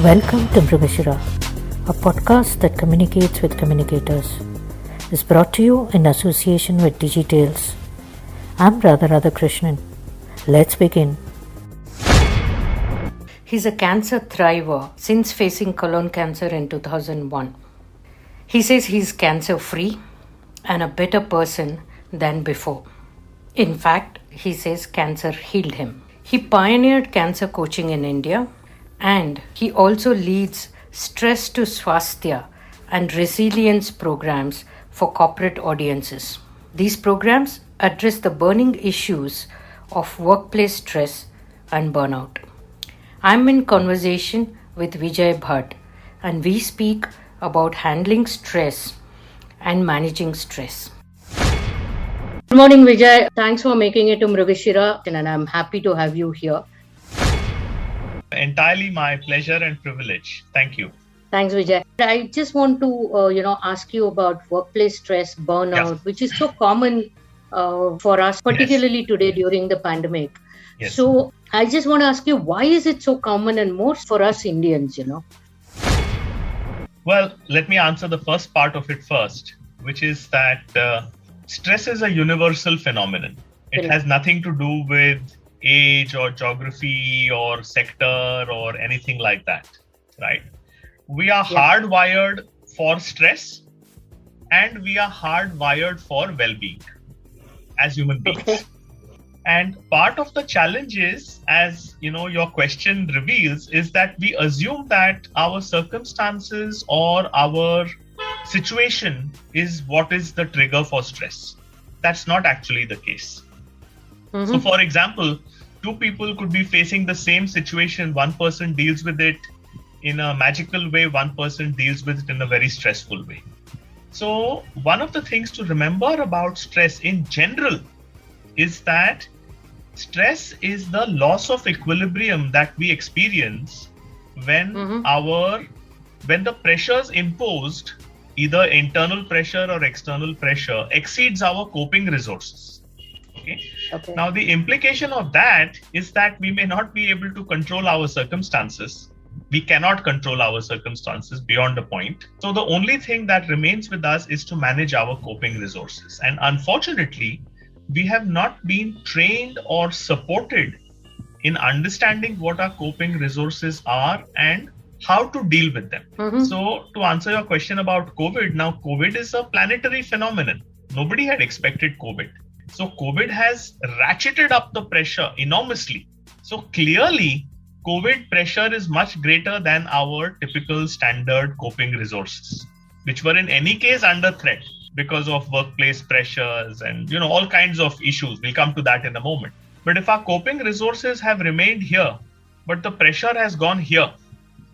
Welcome to Mrigashira, a podcast that communicates with communicators. It's brought to you in association with DigiTales. I'm Radha Radhakrishnan. Let's begin. He's a cancer thriver since facing colon cancer in 2001. He says he's cancer-free and a better person than before. In fact, he says cancer healed him. He pioneered cancer coaching in India, and he also leads Stress to Swasthya and resilience programs for corporate audiences. These programs address the burning issues of workplace stress and burnout. I'm in conversation with Vijay Bhat, and we speak about handling stress and managing stress. Good morning, Vijay. Thanks for making it to Mrigashira, and I'm happy to have you here. Entirely my pleasure and privilege. Thank you. Thanks, Vijay. I just want to, ask you about workplace stress, burnout, which is so common for us, particularly today during the pandemic. Yes. So I just want to ask you, why is it so common and more for us Indians, Well, let me answer the first part of it first, which is that stress is a universal phenomenon. It has nothing to do with age or geography or sector or anything like that, right? We are hardwired for stress and we are hardwired for well-being as human beings. Okay. And part of the challenge is, as your question reveals, is that we assume that our circumstances or our situation is what is the trigger for stress. That's not actually the case. So for example, two people could be facing the same situation. One person deals with it in a magical way. One person deals with it in a very stressful way. So one of the things to remember about stress in general is that stress is the loss of equilibrium that we experience when when the pressures imposed, either internal pressure or external pressure, exceeds our coping resources. Okay. Now, the implication of that is that we may not be able to control our circumstances. We cannot control our circumstances beyond a point. So the only thing that remains with us is to manage our coping resources. And unfortunately, we have not been trained or supported in understanding what our coping resources are and how to deal with them. So to answer your question about COVID, now COVID is a planetary phenomenon. Nobody had expected COVID. So COVID has ratcheted up the pressure enormously. So clearly, COVID pressure is much greater than our typical standard coping resources, which were in any case under threat because of workplace pressures and all kinds of issues. We'll come to that in a moment. But if our coping resources have remained here, but the pressure has gone here,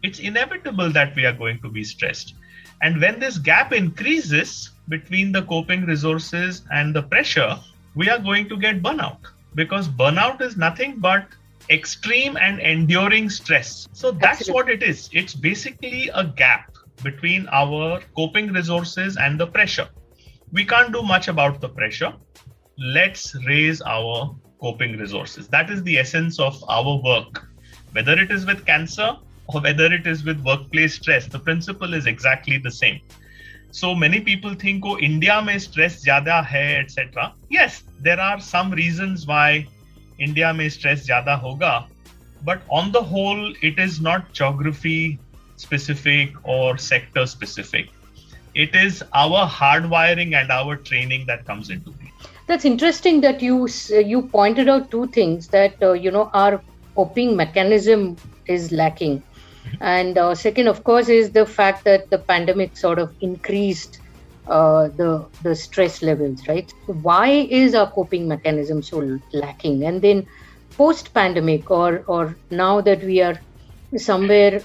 it's inevitable that we are going to be stressed. And when this gap increases between the coping resources and the pressure, we are going to get burnout, because burnout is nothing but extreme and enduring stress. So that's what it is. It's basically a gap between our coping resources and the pressure. We can't do much about the pressure. Let's raise our coping resources. That is the essence of our work. Whether it is with cancer or whether it is with workplace stress, the principle is exactly the same. So many people think, India mein stress zyada hai, etc. Yes, there are some reasons why India mein stress zyada hoga, but on the whole, it is not geography specific or sector specific. It is our hardwiring and our training that comes into play. That's interesting that you pointed out two things, that our coping mechanism is lacking. And second, of course, is the fact that the pandemic sort of increased the stress levels, right? So why is our coping mechanism so lacking? And then post-pandemic, or now that we are somewhere,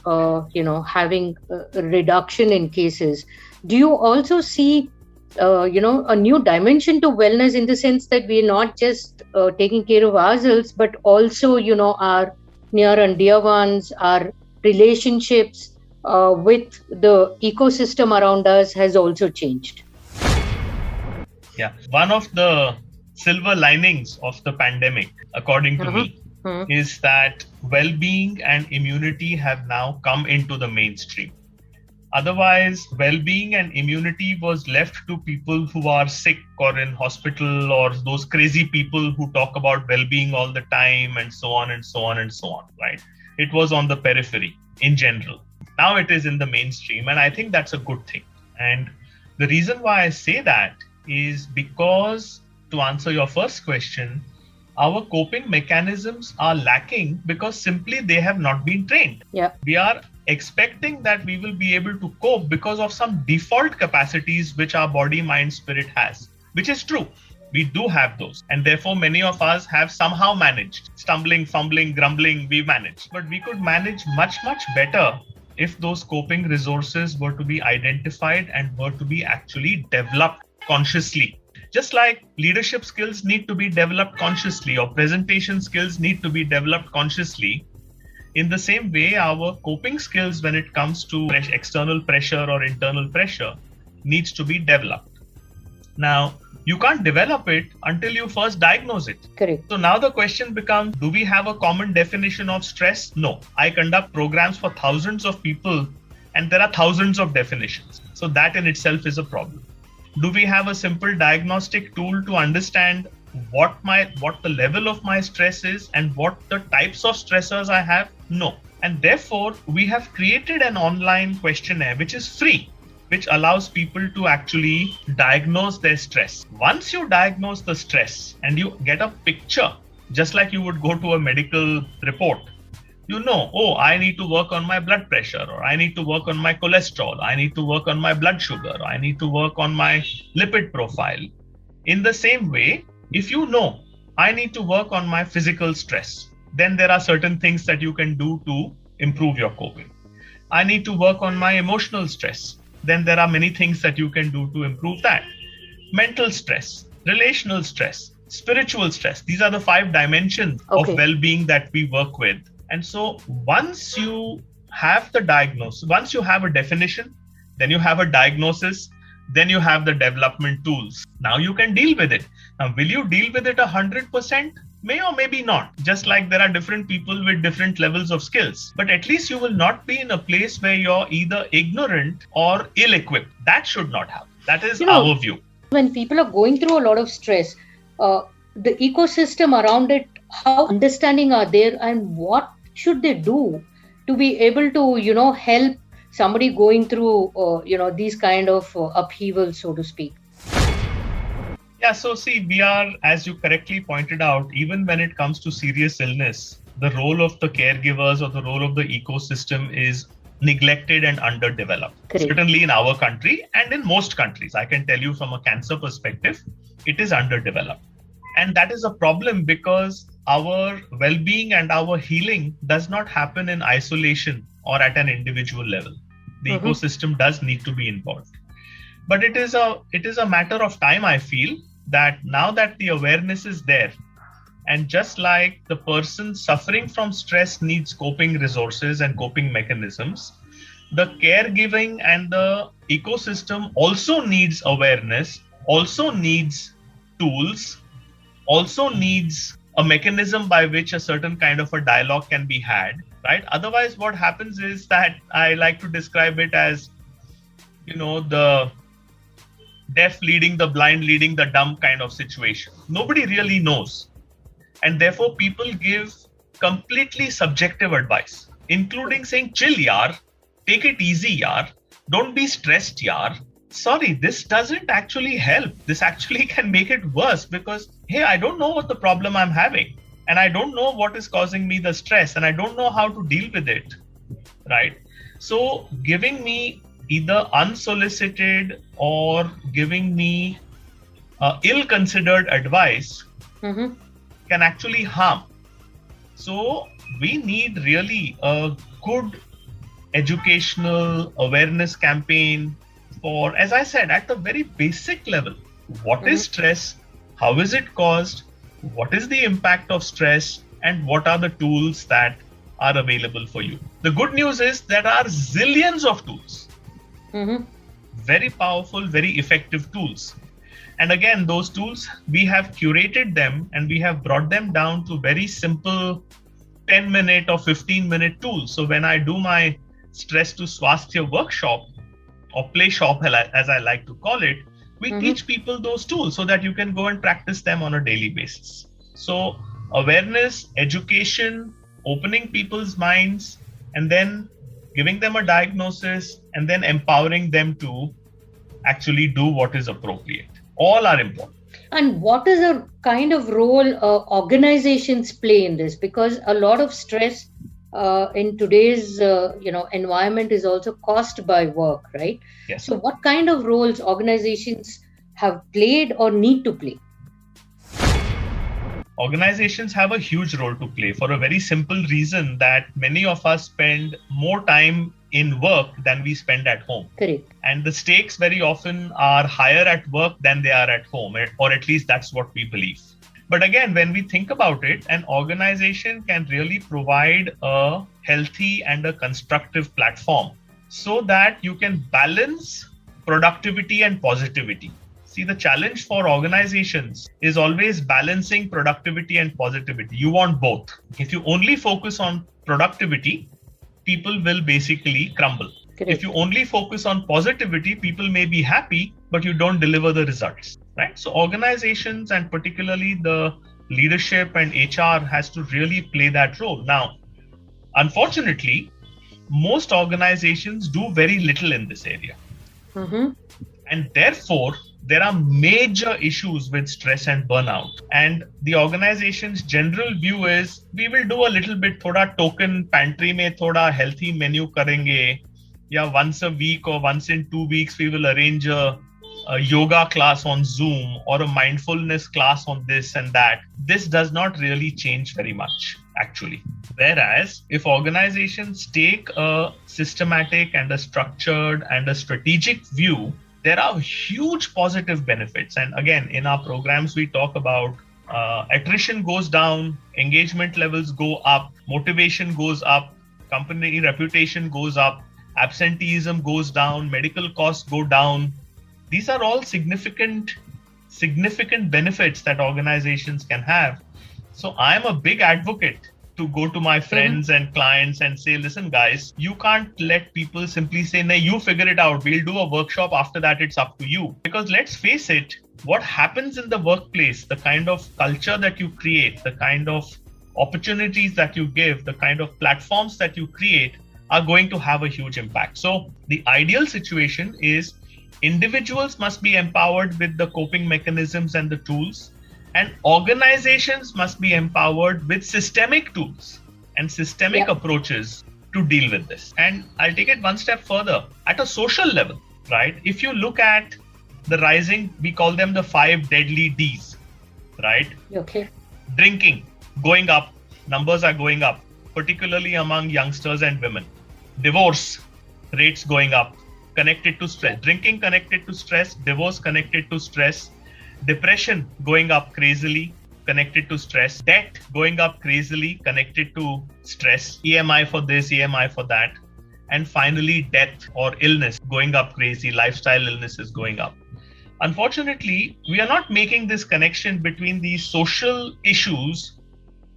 having a reduction in cases, do you also see, a new dimension to wellness, in the sense that we're not just taking care of ourselves, but also, our near and dear ones, our relationships with the ecosystem around us has also changed? Yeah. One of the silver linings of the pandemic, according to me, is that well-being and immunity have now come into the mainstream. Otherwise, well-being and immunity was left to people who are sick or in hospital, or those crazy people who talk about well-being all the time and so on and so on and so on, right? It was on the periphery in general. Now it is in the mainstream, and I think that's a good thing. And the reason why I say that is because, to answer your first question, our coping mechanisms are lacking because simply they have not been trained. Yeah. We are expecting that we will be able to cope because of some default capacities which our body, mind, spirit has, which is true. We do have those. And therefore, many of us have somehow managed. Stumbling, fumbling, grumbling, we managed. But we could manage much, much better if those coping resources were to be identified and were to be actually developed consciously. Just like leadership skills need to be developed consciously, or presentation skills need to be developed consciously, in the same way, our coping skills when it comes to external pressure or internal pressure needs to be developed. Now, you can't develop it until you first diagnose it. Correct. So now the question becomes, do we have a common definition of stress? No. I conduct programs for thousands of people and there are thousands of definitions. So that in itself is a problem. Do we have a simple diagnostic tool to understand what the level of my stress is and what the types of stressors I have? No. And therefore, we have created an online questionnaire which is free, which allows people to actually diagnose their stress. Once you diagnose the stress and you get a picture, just like you would go to a medical report, you know, oh, I need to work on my blood pressure, or I need to work on my cholesterol, I need to work on my blood sugar, or I need to work on my lipid profile. In the same way, if you know, I need to work on my physical stress, then there are certain things that you can do to improve your coping. I need to work on my emotional stress. Then there are many things that you can do to improve that. Mental stress, relational stress, spiritual stress. These are the 5 dimensions of well-being that we work with. And so once you have the diagnosis, once you have a definition, then you have a diagnosis, then you have the development tools. Now you can deal with it. Now, will you deal with it 100%? May or maybe not. Just like there are different people with different levels of skills. But at least you will not be in a place where you're either ignorant or ill-equipped. That should not happen. That is our view. When people are going through a lot of stress, the ecosystem around it, how understanding are there and what should they do to be able to, help somebody going through, these kind of upheavals, so to speak? Yeah, so see, we are, as you correctly pointed out, even when it comes to serious illness, the role of the caregivers or the role of the ecosystem is neglected and underdeveloped. Correct. Certainly in our country and in most countries. I can tell you from a cancer perspective, it is underdeveloped. And that is a problem because our well-being and our healing does not happen in isolation or at an individual level. The ecosystem does need to be involved. But it is a matter of time, I feel, that now that the awareness is there, and just like the person suffering from stress needs coping resources and coping mechanisms, the caregiving and the ecosystem also needs awareness, also needs tools, also needs a mechanism by which a certain kind of a dialogue can be had, right? Otherwise, what happens is that I like to describe it as, the deaf leading the blind, leading the dumb kind of situation. Nobody really knows. And therefore, people give completely subjective advice, including saying, chill, yaar, take it easy, yaar, don't be stressed, yaar. Sorry, this doesn't actually help. This actually can make it worse because, hey, I don't know what the problem I'm having. And I don't know what is causing me the stress. And I don't know how to deal with it, right? So giving me either unsolicited or giving me ill-considered advice can actually harm. So we need really a good educational awareness campaign for, as I said, at the very basic level. What is stress? How is it caused? What is the impact of stress? And what are the tools that are available for you? The good news is there are zillions of tools. Very powerful, very effective tools. And again, those tools, we have curated them and we have brought them down to very simple 10-minute or 15-minute tools. So when I do my Stress to Swasthya workshop, or play shop as I like to call it, we teach people those tools so that you can go and practice them on a daily basis. So awareness, education, opening people's minds, and then giving them a diagnosis, and then empowering them to actually do what is appropriate. All are important. And what is the kind of role organizations play in this? Because a lot of stress in today's environment is also caused by work, right? Yes. So what kind of roles organizations have played or need to play? Organizations have a huge role to play for a very simple reason that many of us spend more time in work than we spend at home. Correct. And the stakes very often are higher at work than they are at home, or at least that's what we believe. But again, when we think about it, an organization can really provide a healthy and a constructive platform so that you can balance productivity and positivity. See, the challenge for organizations is always balancing productivity and positivity. You want both. If you only focus on productivity, people will basically crumble. Correct. If you only focus on positivity, people may be happy, but you don't deliver the results. Right? So organizations, and particularly the leadership and HR, has to really play that role. Now, unfortunately, most organizations do very little in this area. And therefore, there are major issues with stress and burnout. And the organization's general view is, we will do a little bit, thoda token pantry mein thoda healthy menu karenge. Yeah, once a week or once in 2 weeks, we will arrange a yoga class on Zoom or a mindfulness class on this and that. This does not really change very much, actually. Whereas if organizations take a systematic and a structured and a strategic view, there are huge positive benefits. And again, in our programs, we talk about attrition goes down, engagement levels go up, motivation goes up, company reputation goes up, absenteeism goes down, medical costs go down. These are all significant benefits that organizations can have. So I'm a big advocate to go to my friends and clients and say, listen, guys, you can't let people simply say, no, you figure it out. We'll do a workshop. After that, it's up to you. Because let's face it, what happens in the workplace, the kind of culture that you create, the kind of opportunities that you give, the kind of platforms that you create are going to have a huge impact. So the ideal situation is individuals must be empowered with the coping mechanisms and the tools, and organizations must be empowered with systemic tools and systemic approaches to deal with this. And I'll take it one step further at a social level, right? If you look at the rising, we call them the 5 deadly Ds, right? Okay. Drinking going up, numbers are going up, particularly among youngsters and women. Divorce rates going up, connected to stress. Drinking connected to stress, divorce connected to stress, depression going up crazily, connected to stress, debt going up crazily, connected to stress, EMI for this, EMI for that, and finally death or illness going up crazy, lifestyle illnesses going up. Unfortunately, we are not making this connection between these social issues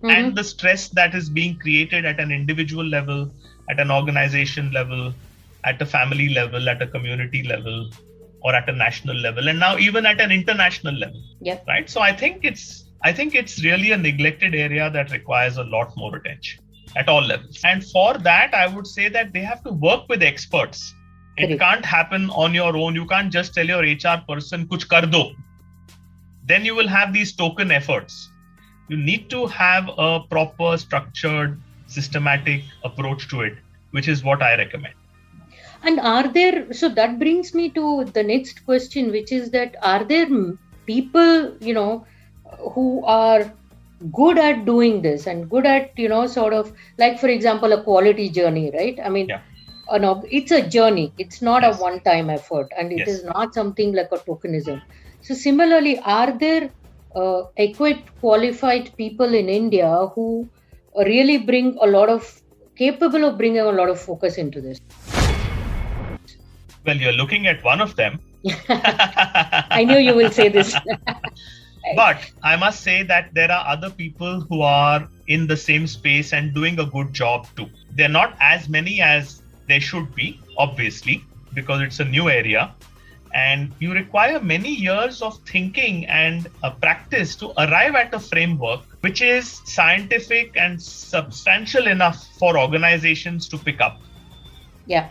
and the stress that is being created at an individual level, at an organization level, at a family level, at a community level, or at a national level, and now even at an international level. Yep. Right. So I think it's really a neglected area that requires a lot more attention at all levels. And for that, I would say that they have to work with experts. It can't happen on your own. You can't just tell your HR person, kuch kar do. Then you will have these token efforts. You need to have a proper, structured, systematic approach to it, which is what I recommend. And so that brings me to the next question, which is that are there people, who are good at doing this and good at, sort of like, for example, a quality journey, right? I mean, it's a journey. It's not a one-time effort, and it is not something like a tokenism. So similarly, are there equipped, qualified people in India who really capable of bringing a lot of focus into this? Well, you're looking at one of them. I knew you will say this. But I must say that there are other people who are in the same space and doing a good job too. They're not as many as they should be, obviously, because it's a new area. And you require many years of thinking and practice to arrive at a framework which is scientific and substantial enough for organizations to pick up. Yeah.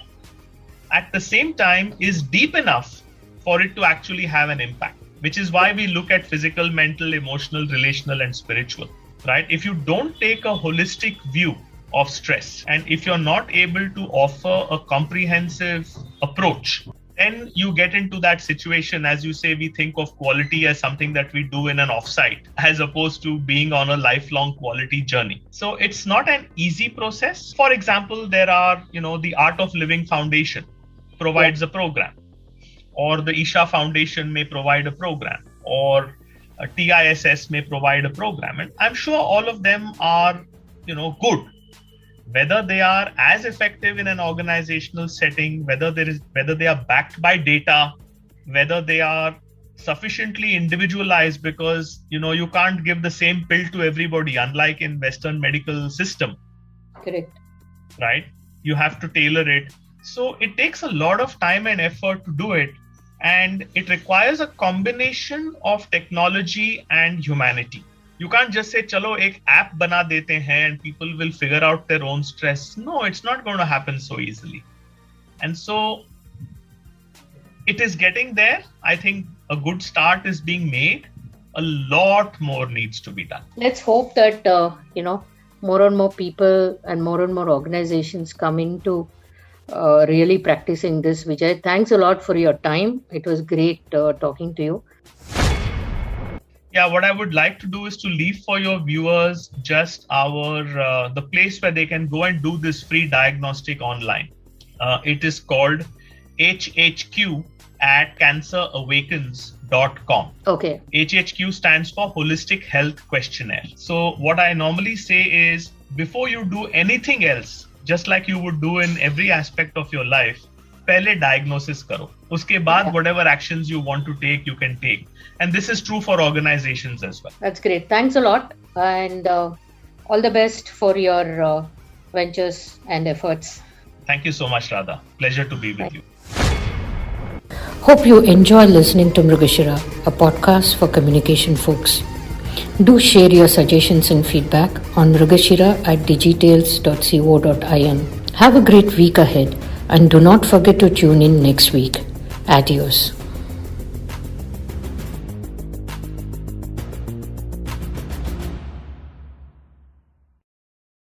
At the same time, is deep enough for it to actually have an impact, which is why we look at physical, mental, emotional, relational, and spiritual, right? If you don't take a holistic view of stress, and if you're not able to offer a comprehensive approach, then you get into that situation. As you say, we think of quality as something that we do in an offsite, as opposed to being on a lifelong quality journey. So it's not an easy process. For example, there are, the Art of Living Foundation provides a program, or the Isha Foundation may provide a program, or a TISS may provide a program. And I'm sure all of them are, good. Whether they are as effective in an organizational setting, whether they are backed by data, whether they are sufficiently individualized, because you can't give the same pill to everybody, unlike in Western medical system. Correct. Right? You have to tailor it. So it takes a lot of time and effort to do it, and it requires a combination of technology and humanity. You can't just say, chalo, ek app bana dete hain and people will figure out their own stress. No, it's not going to happen so easily. And so it is getting there. I think a good start is being made. A lot more needs to be done. Let's hope that, more and more people and more organizations come into really practicing this. Vijay, thanks a lot for your time. It was great talking to you. Yeah, what I would like to do is to leave for your viewers just the place where they can go and do this free diagnostic online. It is called HHQ at cancerawakens.com. Okay. HHQ stands for Holistic Health Questionnaire. So what I normally say is, before you do anything else, just like you would do in every aspect of your life, पहले diagnosis करो. उसके बाद whatever actions you want to take, you can take. And this is true for organizations as well. That's great. Thanks a lot. And all the best for your ventures and efforts. Thank you so much, Radha. Pleasure to be with you. Hope you enjoy listening to Mrigashira, a podcast for communication folks. Do share your suggestions and feedback on mrigashira@digitales.co.in. Have a great week ahead, and do not forget to tune in next week. Adios.